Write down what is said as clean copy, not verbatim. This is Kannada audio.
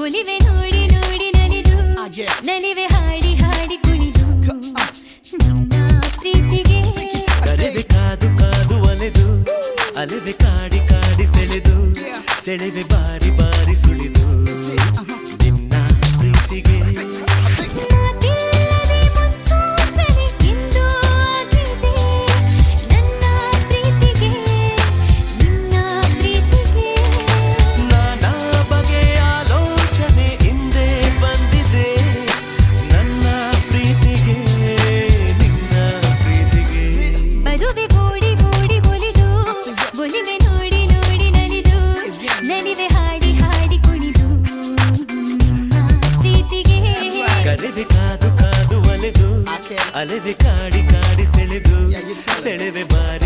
ಒಲಿವೆ ನೋಡಿ ನೋಡಿ ನಲಿದು ನಲಿವೆ ಹಾಡಿ ಹಾಡಿ ಕುಣಿದು ನಿನ್ನ ಪ್ರೀತಿಗೆ ಕರೆವೆ ಕಾದು ಕಾದು ಒಲೆದು ಅಲೆವೆ ಕಾಡಿ ಕಾಡಿ ಸೆಳೆದು ಸೆಳೆವೆ ಬಾರಿ ಬಾರಿ ಸುಳಿದು ನಿನ್ನ ಪ್ರೀತಿಗೆ ಅಲೆವೆ ಕಾಡಿ ಕಾಡಿ ಸೆಳೆದು ಸೆಳೆವೆ ಬಾರಿ